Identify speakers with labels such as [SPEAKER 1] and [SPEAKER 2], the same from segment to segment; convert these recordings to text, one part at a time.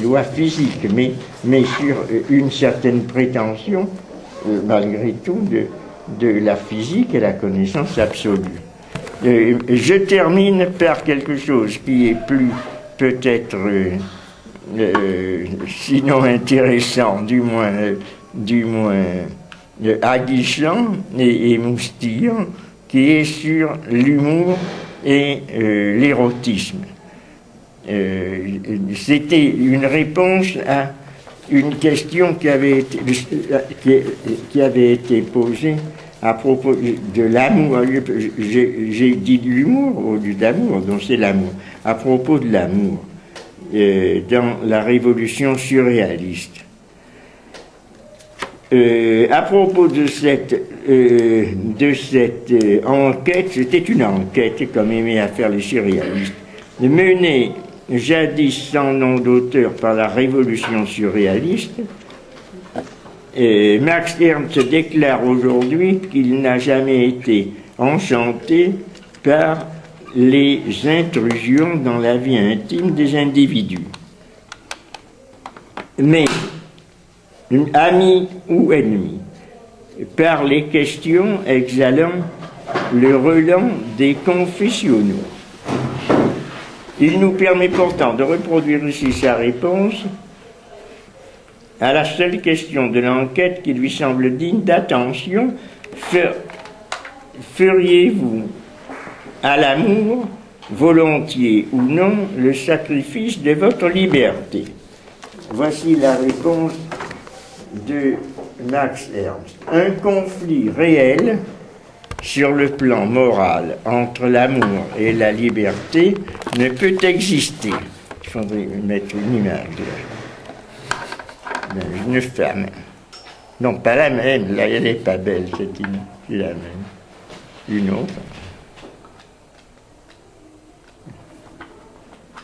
[SPEAKER 1] lois physiques, mais sur une certaine prétention, malgré tout, de la physique et la connaissance absolue. Je termine par quelque chose qui est plus peut-être, sinon intéressant, du moins aguichant et moustillant, qui est sur l'humour et l'érotisme. C'était une réponse à une question qui avait été posée à propos de l'amour. J'ai dit de l'humour au lieu d'amour, donc c'est l'amour. À propos de l'amour, dans la révolution surréaliste. À propos de cette enquête, c'était une enquête, comme aimaient à faire les surréalistes, menée jadis sans nom d'auteur par la révolution surréaliste. Max Ernst déclare aujourd'hui qu'il n'a jamais été enchanté par les intrusions dans la vie intime des individus. Mais, amis ou ennemis, par les questions exhalant le relent des confessionnaux. Il nous permet pourtant de reproduire ici sa réponse à la seule question de l'enquête qui lui semble digne d'attention. Feriez-vous à l'amour, volontiers ou non, le sacrifice de votre liberté? Voici la réponse de Max Ernst. Un conflit réel sur le plan moral entre l'amour et la liberté ne peut exister. Il faudrait mettre une image d'une femme. Non, pas la même, là elle n'est pas belle, c'est la même. Une autre.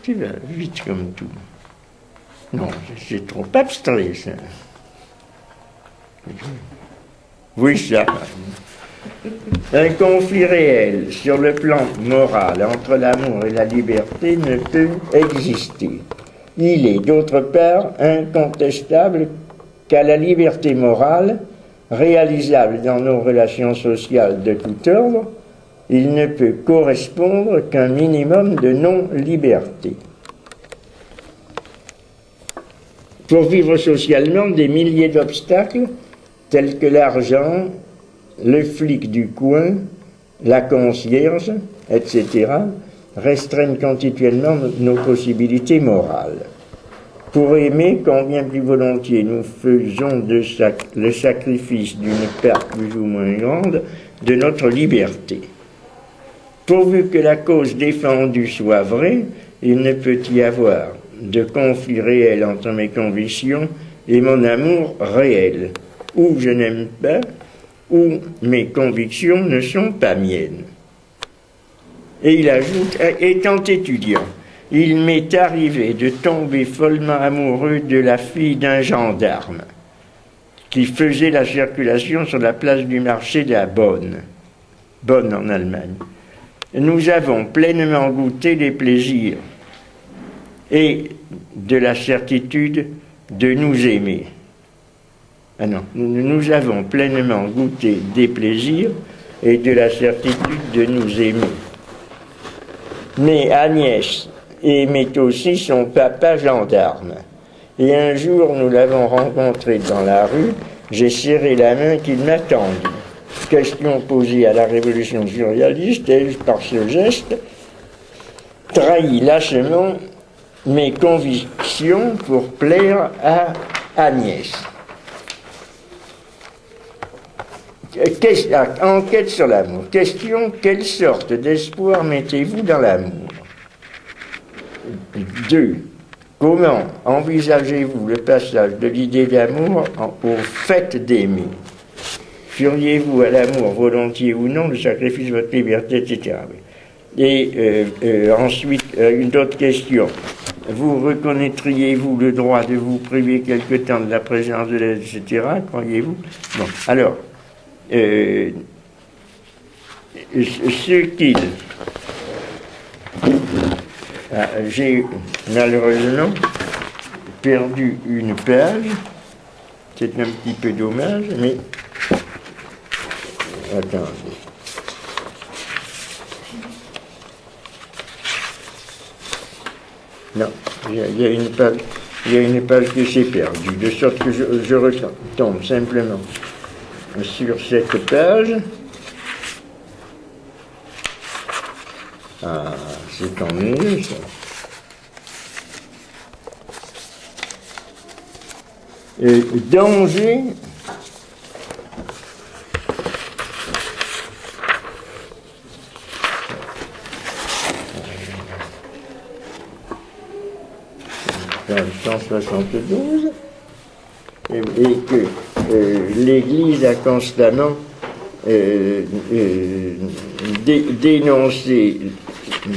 [SPEAKER 1] Tu vas vite comme tout. Non, c'est trop abstrait, ça. Oui, ça. Un conflit réel sur le plan moral entre l'amour et la liberté ne peut exister. Il est, d'autre part, incontestable qu'à la liberté morale, réalisable dans nos relations sociales de tout ordre, il ne peut correspondre qu'un minimum de non-liberté. Pour vivre socialement, des milliers d'obstacles, tels que l'argent, le flic du coin, la concierge, etc., restreignent continuellement nos possibilités morales. Pour aimer, combien plus volontiers nous faisons le sacrifice d'une part plus ou moins grande de notre liberté. Pourvu que la cause défendue soit vraie, il ne peut y avoir de conflit réel entre mes convictions et mon amour réel, ou je n'aime pas, ou mes convictions ne sont pas miennes. Et il ajoute, étant étudiant, il m'est arrivé de tomber follement amoureux de la fille d'un gendarme qui faisait la circulation sur la place du marché de la Bonne en Allemagne. Nous avons pleinement goûté les plaisirs et de la certitude de nous aimer. Ah non, nous avons pleinement goûté des plaisirs et de la certitude de nous aimer. Mais Agnès aimait aussi son papa gendarme. Et un jour, nous l'avons rencontré dans la rue, j'ai serré la main qu'il m'attendit. Question posée à la révolution surréaliste, et par ce geste, trahit lâchement mes convictions pour plaire à Agnès. Enquête sur l'amour. Question, quelle sorte d'espoir mettez-vous dans l'amour? 2. Comment envisagez-vous le passage de l'idée d'amour au fait d'aimer? Feriez-vous à l'amour, volontiers ou non, le sacrifice de votre liberté, etc. Et ensuite, une autre question. Vous reconnaîtriez-vous le droit de vous priver quelque temps de la présence de l'aide, etc., croyez-vous? Bon, alors, ce qu'il... j'ai malheureusement perdu une page. C'est un petit peu dommage, mais... Attendez. Non, il y a une page que j'ai perdue, de sorte que je retombe simplement sur cette page. Ah, c'est tant mieux, ça. Danger. Page 172. Et que l'Église a constamment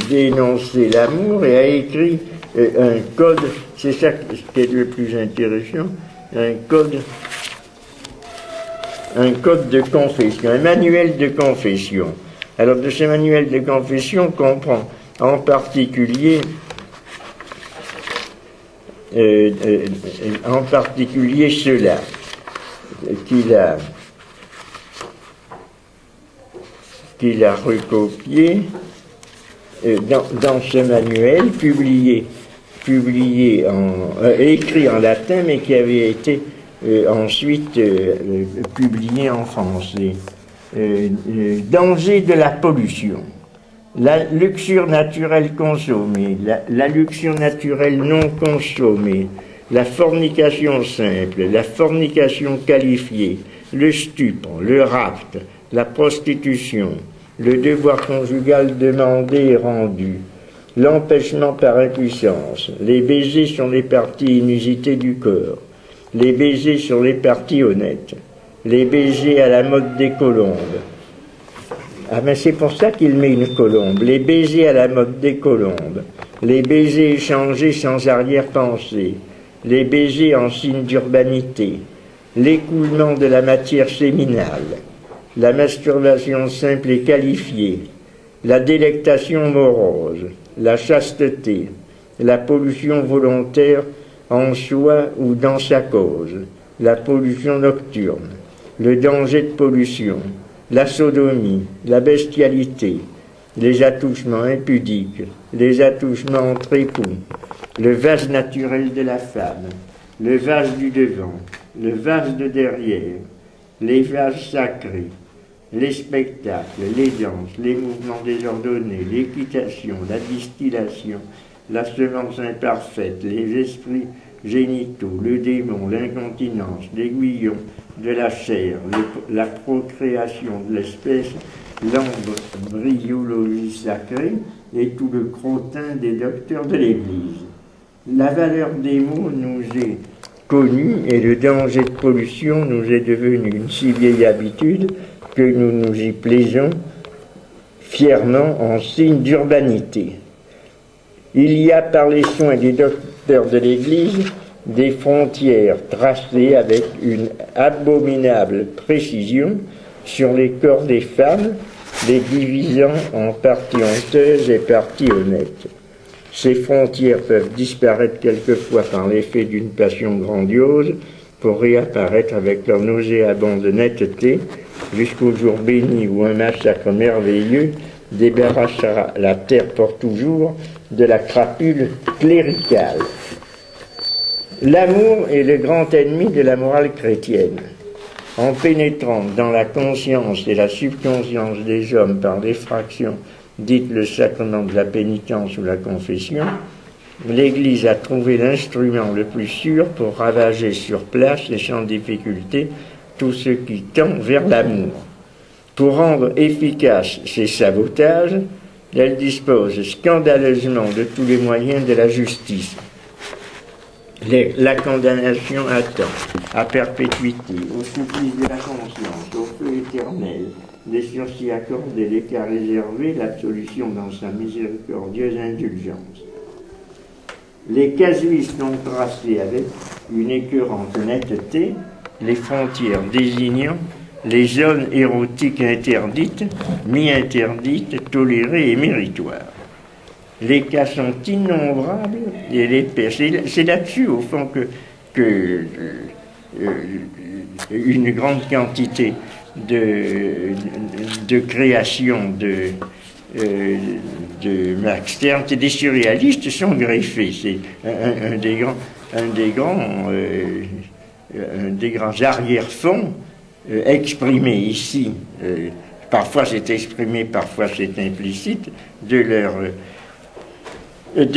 [SPEAKER 1] dénoncé l'amour et a écrit un code, c'est ça qui est le plus intéressant, un code de confession, un manuel de confession. Alors de ce manuel de confession on comprend en particulier cela qu'il a recopié dans ce manuel écrit en latin, mais qui avait été ensuite publié en français. Danger de la pollution. La luxure naturelle consommée, la luxure naturelle non consommée, la fornication simple, la fornication qualifiée, le stupre, le rapt, la prostitution, le devoir conjugal demandé et rendu, l'empêchement par impuissance, les baisers sur les parties inusitées du corps, les baisers sur les parties honnêtes, les baisers à la mode des colombes. Ah ben c'est pour ça qu'il met une colombe. Les baisers à la mode des colombes, les baisers échangés sans arrière-pensée, les baisers en signe d'urbanité, l'écoulement de la matière séminale, la masturbation simple et qualifiée, la délectation morose, la chasteté, la pollution volontaire en soi ou dans sa cause, la pollution nocturne, le danger de pollution, la sodomie, la bestialité, les attouchements impudiques, les attouchements entre époux, le vase naturel de la femme, le vase du devant, le vase de derrière, les vases sacrés, les spectacles, les danses, les mouvements désordonnés, l'équitation, la distillation, la semence imparfaite, les esprits génitaux, le démon, l'incontinence, l'aiguillon de la chair, la procréation de l'espèce, l'embryologie sacrée et tout le crottin des docteurs de l'Église. La valeur des mots nous est connue et le danger de pollution nous est devenu une si vieille habitude que nous nous y plaisons fièrement en signe d'urbanité. Il y a par les soins des docteurs de l'Église des frontières tracées avec une abominable précision sur les corps des femmes, les divisant en parties honteuses et parties honnêtes. Ces frontières peuvent disparaître quelquefois par l'effet d'une passion grandiose pour réapparaître avec leur nauséabonde netteté jusqu'au jour béni où un massacre merveilleux débarrassera la terre pour toujours de la crapule cléricale. L'amour est le grand ennemi de la morale chrétienne. En pénétrant dans la conscience et la subconscience des hommes par l'effraction dite le sacrement de la pénitence ou la confession, l'Église a trouvé l'instrument le plus sûr pour ravager sur place et sans difficulté tout ce qui tend vers l'amour. Pour rendre efficaces ces sabotages, elle dispose scandaleusement de tous les moyens de la justice. La condamnation à temps, à perpétuité, au supplice de la conscience, au feu éternel, les sursis accordés, les cas réservés, l'absolution dans sa miséricordieuse indulgence. Les casuistes ont tracé avec une écœurante netteté les frontières désignant les zones érotiques interdites, mi-interdites, tolérées et méritoires. Les cas sont innombrables et les pères. C'est là-dessus, au fond, que une grande quantité de créations de Max Stern et des surréalistes sont greffés. C'est un des grands arrière-fonds exprimés ici. Parfois c'est exprimé, parfois c'est implicite, de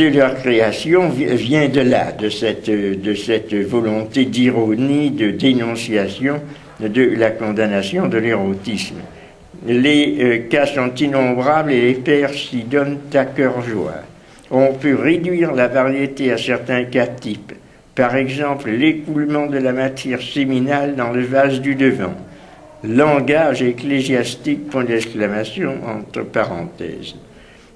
[SPEAKER 1] leur création vient de là, de cette volonté d'ironie, de dénonciation de la condamnation de l'érotisme. Les cas sont innombrables et les pères s'y donnent à cœur joie. On peut réduire la variété à certains cas types. Par exemple, l'écoulement de la matière séminale dans le vase du devant. Langage ecclésiastique, point d'exclamation, entre parenthèses.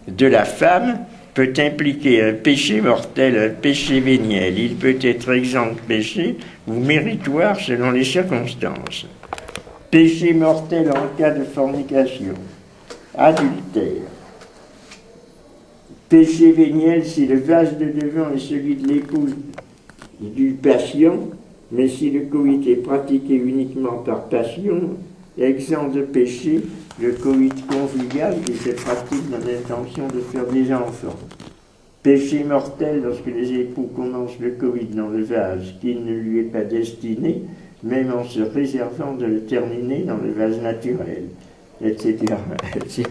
[SPEAKER 1] De la femme peut impliquer un péché mortel, un péché véniel. Il peut être exempt de péché ou méritoire selon les circonstances. Péché mortel en cas de fornication, adultère. Péché véniel si le vase de devant est celui de l'épouse du patient, mais si le coït est pratiqué uniquement par passion, exempt de péché, le coït conjugal qui se pratique dans l'intention de faire des enfants. Péché mortel lorsque les époux commencent le coït dans le vase qui ne lui est pas destiné, même en se réservant de le terminer dans le vase naturel, etc., etc.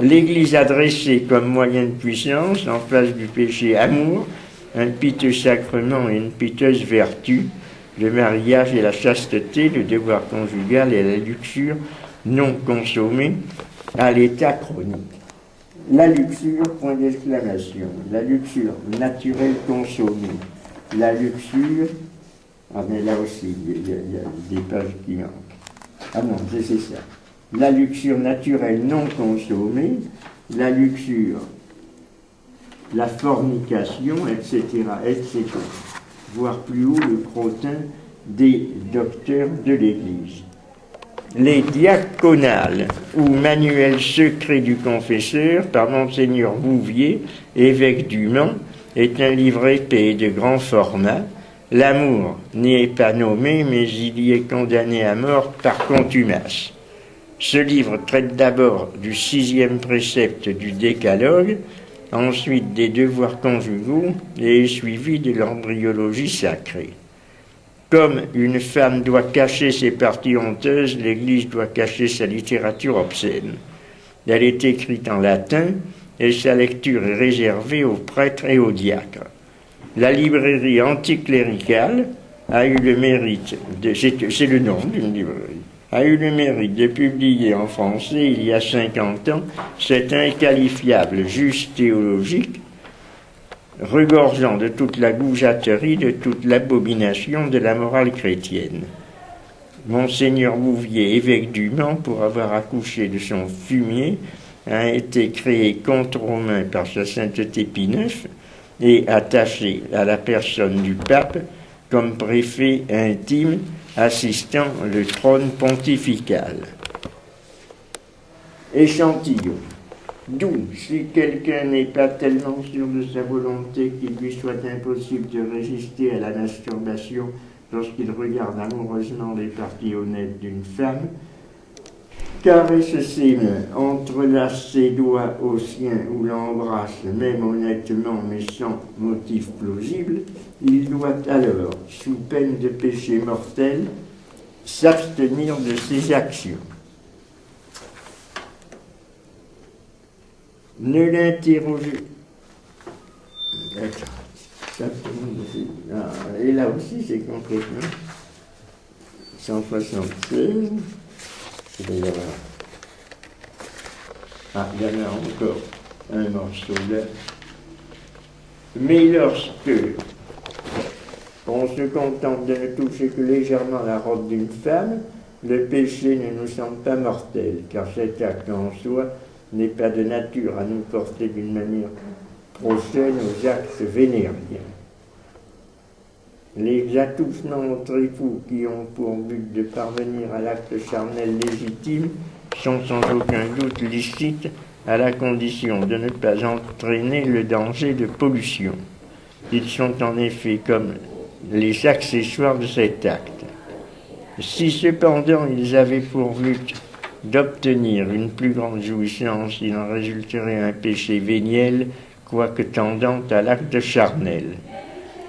[SPEAKER 1] L'Église a dressé comme moyen de puissance, en face du péché amour, un piteux sacrement et une piteuse vertu, le mariage et la chasteté, le devoir conjugal et la luxure non consommée à l'état chronique. La luxure, point d'exclamation, la luxure naturelle consommée, la luxure, ah mais là aussi, il y a des pages qui manquent. Ah non, c'est ça. La luxure naturelle non consommée, la luxure, la fornication, etc., etc. Voire plus haut le crottin des docteurs de l'Église. Les diaconales ou manuels secrets du confesseur par Monseigneur Bouvier, évêque du Mans, est un livre épais de grand format. L'amour n'y est pas nommé, mais il y est condamné à mort par contumace. Ce livre traite d'abord du 6e précepte du Décalogue, ensuite des devoirs conjugaux et est suivi de l'embryologie sacrée. Comme une femme doit cacher ses parties honteuses, l'Église doit cacher sa littérature obscène. Elle est écrite en latin et sa lecture est réservée aux prêtres et aux diacres. La librairie anticléricale a eu le mérite c'est le nom d'une librairie, a eu le mérite de publier en français il y a 50 ans cet inqualifiable juge théologique regorgeant de toute la goujaterie, de toute l'abomination de la morale chrétienne. Monseigneur Bouvier, évêque du Mans, pour avoir accouché de son fumier, a été créé contre-romain par sa sainteté Pie IX et attaché à la personne du pape comme préfet intime assistant le trône pontifical. Échantillon. D'où, si quelqu'un n'est pas tellement sûr de sa volonté qu'il lui soit impossible de résister à la masturbation lorsqu'il regarde amoureusement les parties honnêtes d'une femme, caresse ses mains, entrelace ses doigts aux siens ou l'embrasse, même honnêtement mais sans motif plausible, il doit alors, sous peine de péché mortel, s'abstenir de ses actions. Ne l'interrogez. Et là aussi, c'est complètement 176. Il y en a encore un morceau là. Mais lorsque on se contente de ne toucher que légèrement la robe d'une femme, le péché ne nous semble pas mortel, car cet acte en soi n'est pas de nature à nous porter d'une manière prochaine aux actes vénériens. Les attouchements entre époux qui ont pour but de parvenir à l'acte charnel légitime sont sans aucun doute licites à la condition de ne pas entraîner le danger de pollution. Ils sont en effet comme les accessoires de cet acte. Si cependant ils avaient pour but d'obtenir une plus grande jouissance, il en résulterait un péché véniel, quoique tendant à l'acte charnel.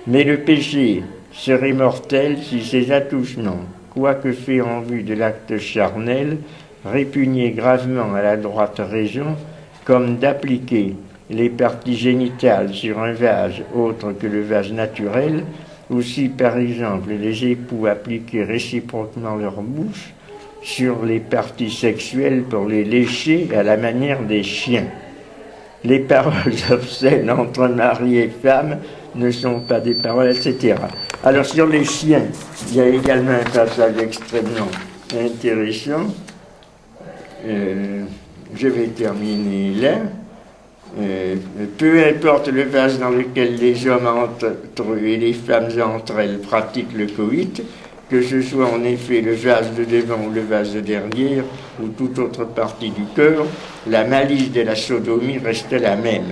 [SPEAKER 1] Mais le péché serait mortel si ces attouchements, quoique faits en vue de l'acte charnel, répugnaient gravement à la droite raison, comme d'appliquer les parties génitales sur un vase autre que le vase naturel, ou si par exemple les époux appliquaient réciproquement leur bouche sur les parties sexuelles pour les lécher à la manière des chiens. Les paroles obscènes entre mari et femme ne sont pas des paroles, etc. Alors sur les chiens, il y a également un passage extrêmement intéressant. Je vais terminer là. Peu importe le vase dans lequel les hommes entre eux et les femmes entre elles pratiquent le coït, que ce soit en effet le vase de devant ou le vase de derrière, ou toute autre partie du corps, la malice de la sodomie reste la même.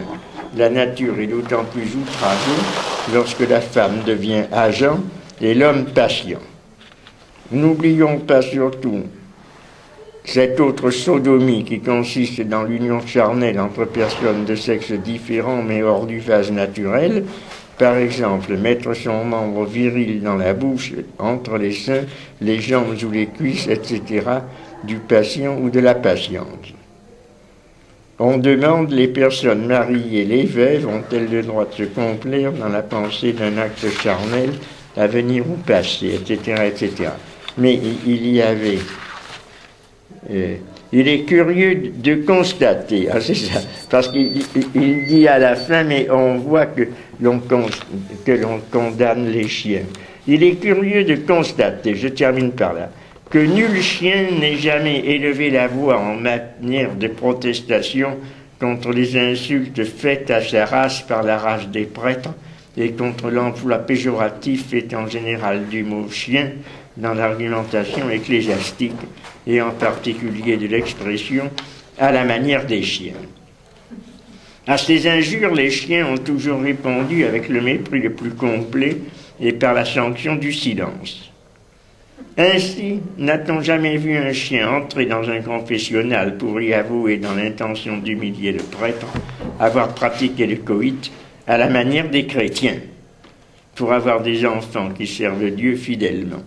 [SPEAKER 1] La nature est d'autant plus outragée lorsque la femme devient agent et l'homme patient. N'oublions pas surtout cette autre sodomie qui consiste dans l'union charnelle entre personnes de sexe différent mais hors du vase naturel. Par exemple, mettre son membre viril dans la bouche, entre les seins, les jambes ou les cuisses, etc., du patient ou de la patiente. On demande les personnes mariées, les veuves, ont-elles le droit de se complaire dans la pensée d'un acte charnel à venir ou passer, etc., etc. Mais il y avait... il est curieux de constater, c'est ça, parce qu'il dit à la fin, mais on voit que l'on condamne les chiens. Il est curieux de constater, je termine par là, que nul chien n'ait jamais élevé la voix en manière de protestation contre les insultes faites à sa race par la race des prêtres et contre l'emploi péjoratif fait en général du mot chien dans l'argumentation ecclésiastique et en particulier de l'expression à la manière des chiens. À ces injures, les chiens ont toujours répondu avec le mépris le plus complet et par la sanction du silence. Ainsi, n'a-t-on jamais vu un chien entrer dans un confessionnal pour y avouer dans l'intention d'humilier le prêtre, avoir pratiqué le coït à la manière des chrétiens, pour avoir des enfants qui servent Dieu fidèlement.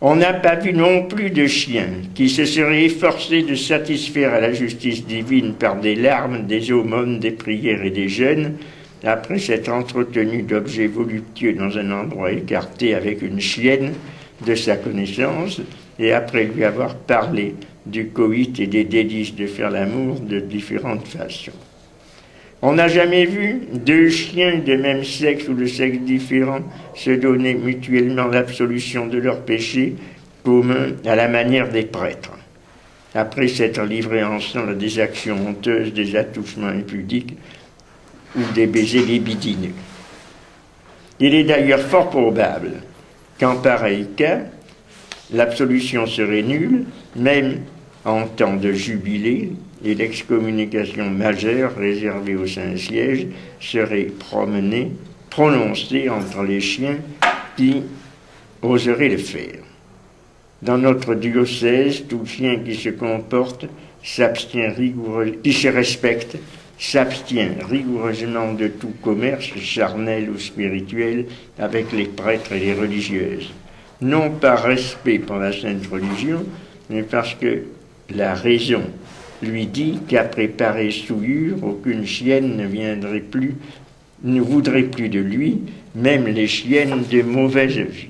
[SPEAKER 1] On n'a pas vu non plus de chien qui se serait efforcé de satisfaire à la justice divine par des larmes, des aumônes, des prières et des jeûnes, après s'être entretenu d'objets voluptueux dans un endroit écarté avec une chienne de sa connaissance, et après lui avoir parlé du coït et des délices de faire l'amour de différentes façons. On n'a jamais vu deux chiens de même sexe ou de sexe différent se donner mutuellement l'absolution de leurs péchés communs à la manière des prêtres, après s'être livrés ensemble à des actions honteuses, des attouchements impudiques ou des baisers libidineux. Il est d'ailleurs fort probable qu'en pareil cas, l'absolution serait nulle, même en temps de jubilé, et l'excommunication majeure réservée au Saint-Siège serait prononcée entre les chiens qui oseraient le faire. Dans notre diocèse, tout chien qui se comporte, qui se respecte, s'abstient rigoureusement de tout commerce charnel ou spirituel avec les prêtres et les religieuses. Non par respect pour la sainte religion, mais parce que la raison lui dit qu'après pareille souillure, aucune chienne ne voudrait plus de lui, même les chiennes de mauvaise vie,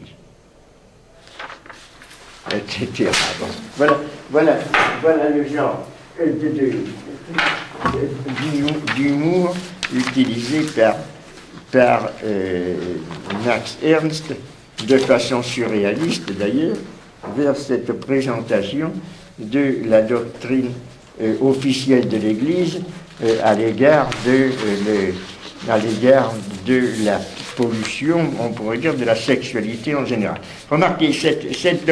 [SPEAKER 1] etc. Bon, voilà le genre d'humour utilisé par Max Ernst, de façon surréaliste d'ailleurs, vers cette présentation de la doctrine officielle de l'Église à l'égard à l'égard de la pollution, on pourrait dire de la sexualité en général. Remarquez, cette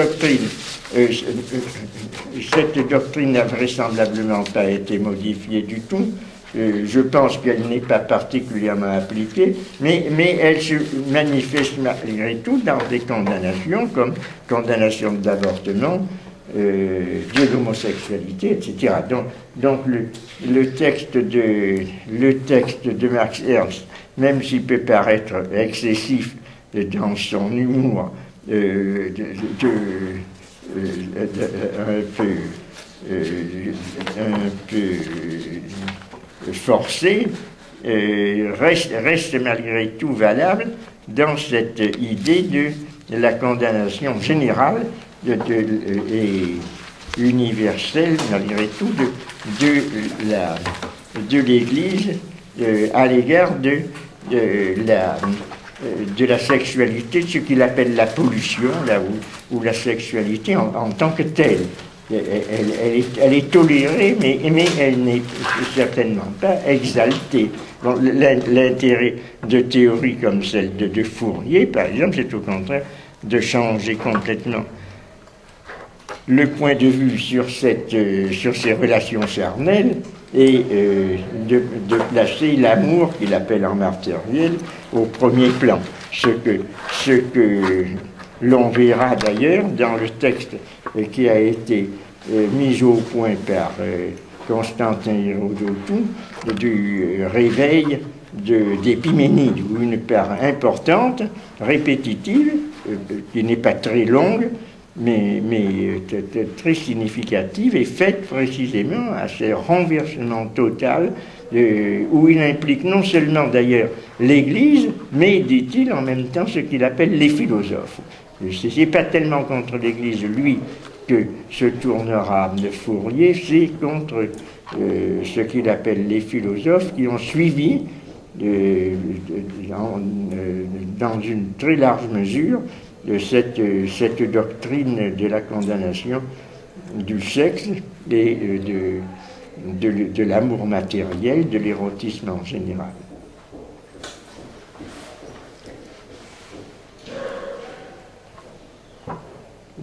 [SPEAKER 1] doctrine n'a vraisemblablement pas été modifiée du tout. Je pense qu'elle n'est pas particulièrement appliquée, mais elle se manifeste malgré tout dans des condamnations, comme condamnation de l'avortement, de l'homosexualité, etc. Donc le texte de Max Ernst, même s'il peut paraître excessif dans son humour, un peu forcé, reste malgré tout valable dans cette idée de la condamnation générale et universelle, malgré tout, de l'Église à l'égard de la sexualité, ce qu'il appelle la pollution, là où la sexualité en tant que telle. Elle est tolérée, mais elle n'est certainement pas exaltée. Bon, l'intérêt de théories comme celle de Fourier, par exemple, c'est au contraire de changer complètement le point de vue sur ces relations charnelles et de placer l'amour, qu'il appelle en matériel, au premier plan. Ce que l'on verra d'ailleurs dans le texte qui a été mis au point par Constantin Hérodotou du réveil d'Épiménide, où une part importante, répétitive, qui n'est pas très longue, mais très significative, est faite précisément à ce renversement total où il implique non seulement d'ailleurs l'Église, mais, dit-il, en même temps ce qu'il appelle les philosophes. C'est pas tellement contre l'Église, lui, que se tournera Fourier, c'est contre ce qu'il appelle les philosophes qui ont suivi dans une très large mesure cette doctrine de la condamnation du sexe et de l'amour matériel, de l'érotisme en général.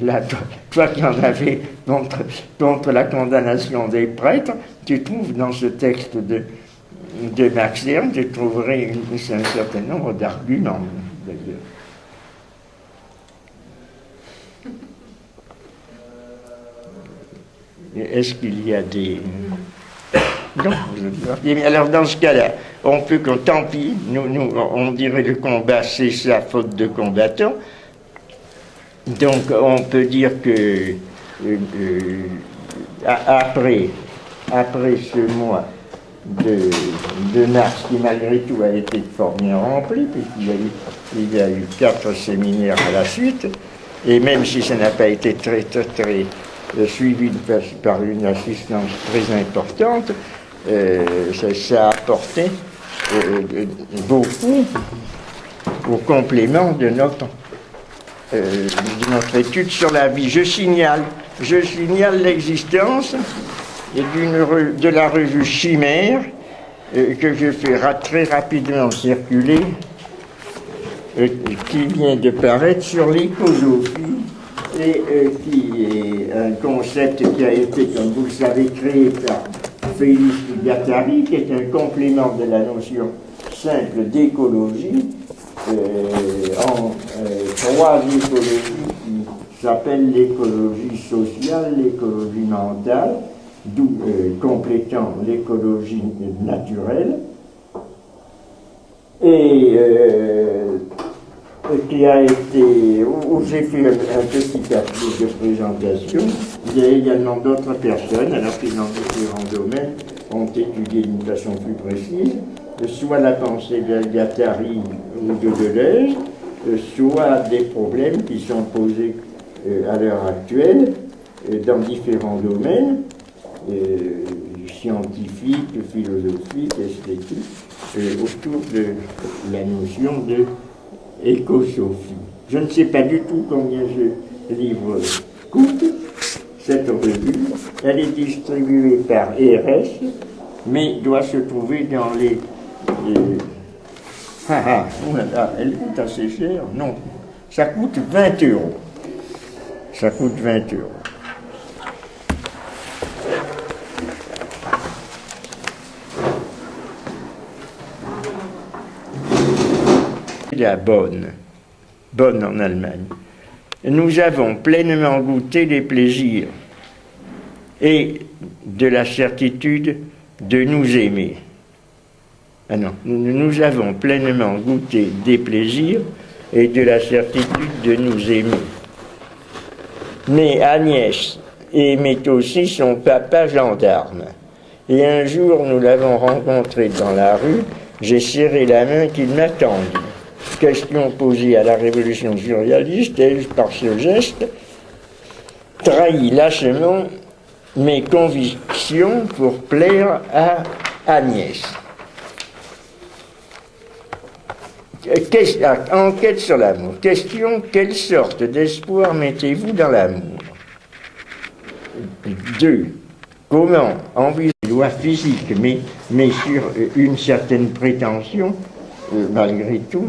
[SPEAKER 1] Là, toi qui en avais contre la condamnation des prêtres, tu trouves dans ce texte de Max Ernst, tu trouverais un certain nombre d'arguments, d'ailleurs. Est-ce qu'il y a des... Non. Alors dans ce cas-là, on peut que, tant pis, nous, on dirait le combat, c'est sa faute de combattant. Donc on peut dire que après ce mois de mars, qui malgré tout a été fort bien rempli, puisqu'il y a eu 4 séminaires à la suite, et même si ça n'a pas été très suivi par une assistance très importante, ça a apporté beaucoup au complément de notre étude sur la vie. Je signale l'existence de la revue Chimère que je fais très rapidement circuler, qui vient de paraître sur l'écosophie et qui est un concept qui a été, comme vous le savez, créé par Félix Guattari, qui est un complément de la notion simple d'écologie en 3 écologies qui s'appellent l'écologie sociale, l'écologie mentale, d'où complétant l'écologie naturelle, et qui a été, où j'ai fait un petit papier de présentation. Il y a également d'autres personnes, alors qui dans différents domaines ont étudié d'une façon plus précise, soit la pensée de Guattari ou de Deleuze, soit des problèmes qui sont posés à l'heure actuelle dans différents domaines, scientifiques, philosophiques, esthétiques, autour de la notion de écosophie. Je ne sais pas du tout combien ce livre coûte, cette revue. Elle est distribuée par ERS, mais doit se trouver dans Ah ah, voilà, elle coûte assez cher. Non, ça coûte 20 euros. Ça coûte 20 euros. La bonne en Allemagne. Nous avons pleinement goûté les plaisirs et de la certitude de nous aimer. Ah non, nous avons pleinement goûté des plaisirs et de la certitude de nous aimer. Mais Agnès aimait aussi son papa gendarme. Et un jour, nous l'avons rencontré dans la rue, j'ai serré la main qu'il m'attendit. Question posée à la révolution surréaliste, et par ce geste, trahit lâchement mes convictions pour plaire à Agnès. Enquête sur l'amour. Question, quelle sorte d'espoir mettez-vous dans l'amour? 2. Comment envisager les lois physiques, mais sur une certaine prétention, malgré tout,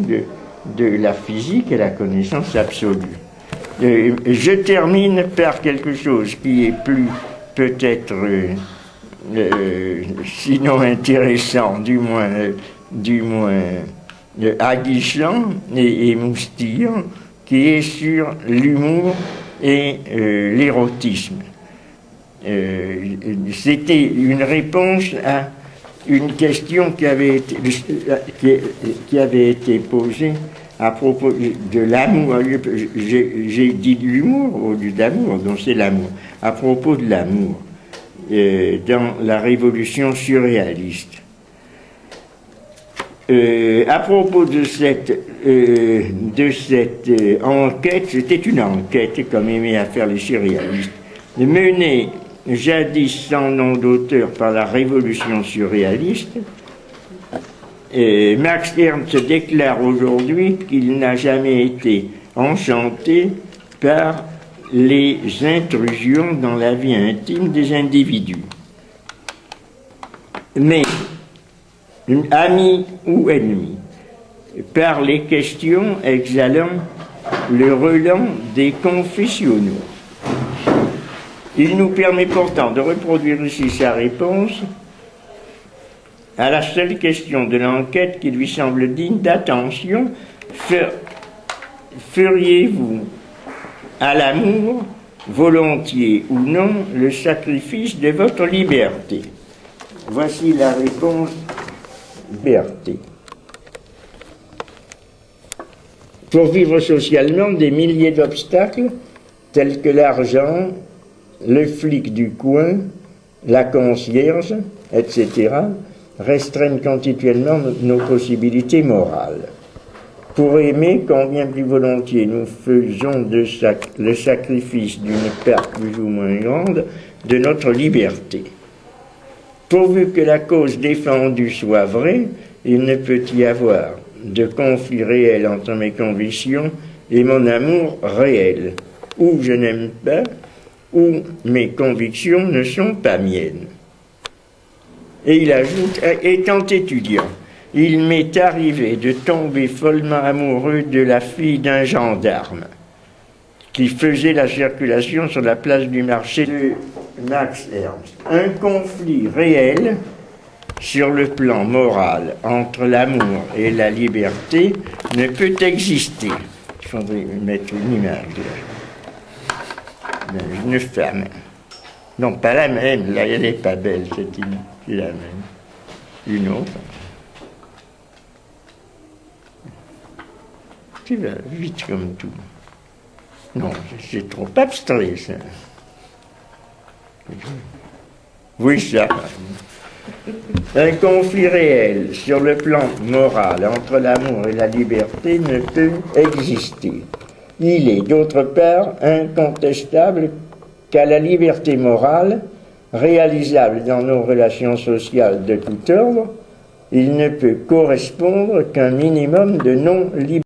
[SPEAKER 1] de la physique et la connaissance absolue. Je termine par quelque chose qui est plus, peut-être, sinon intéressant, du moins aguichant et moustillant, qui est sur l'humour et l'érotisme. C'était une réponse à une question qui avait été posée à propos de l'amour. J'ai dit de l'humour au lieu d'amour, donc c'est l'amour. À propos de l'amour, dans la révolution surréaliste. À propos de cette enquête, c'était une enquête, comme aimaient à faire les surréalistes, menée jadis sans nom d'auteur par la révolution surréaliste. Max Ernst déclare aujourd'hui qu'il n'a jamais été enchanté par les intrusions dans la vie intime des individus. Mais, amis ou ennemis, par les questions exhalant le relent des confessionnaux. Il nous permet pourtant de reproduire ici sa réponse à la seule question de l'enquête qui lui semble digne d'attention. Feriez-vous à l'amour, volontiers ou non, le sacrifice de votre liberté? Voici la réponse: liberté. Pour vivre socialement, des milliers d'obstacles, tels que l'argent, le flic du coin, la concierge, etc., restreignent continuellement nos possibilités morales. Pour aimer, combien plus volontiers nous faisons le sacrifice d'une perte plus ou moins grande de notre liberté. Pourvu que la cause défendue soit vraie, il ne peut y avoir de conflit réel entre mes convictions et mon amour réel, ou je n'aime pas, ou mes convictions ne sont pas miennes. Et il ajoute, étant étudiant, il m'est arrivé de tomber follement amoureux de la fille d'un gendarme qui faisait la circulation sur la place du marché de Max Ernst. Un conflit réel sur le plan moral entre l'amour et la liberté ne peut exister. Il faudrait mettre une image d'une femme. Non, pas la même, là elle n'est pas belle, cette image. C'est la même. Une autre. Tu vas vite comme tout. Non, c'est trop abstrait, ça. Oui, ça. Un conflit réel sur le plan moral entre l'amour et la liberté ne peut exister. Il est, d'autre part, incontestable qu'à la liberté morale, réalisable dans nos relations sociales de tout ordre, il ne peut correspondre qu'un minimum de non-liberté.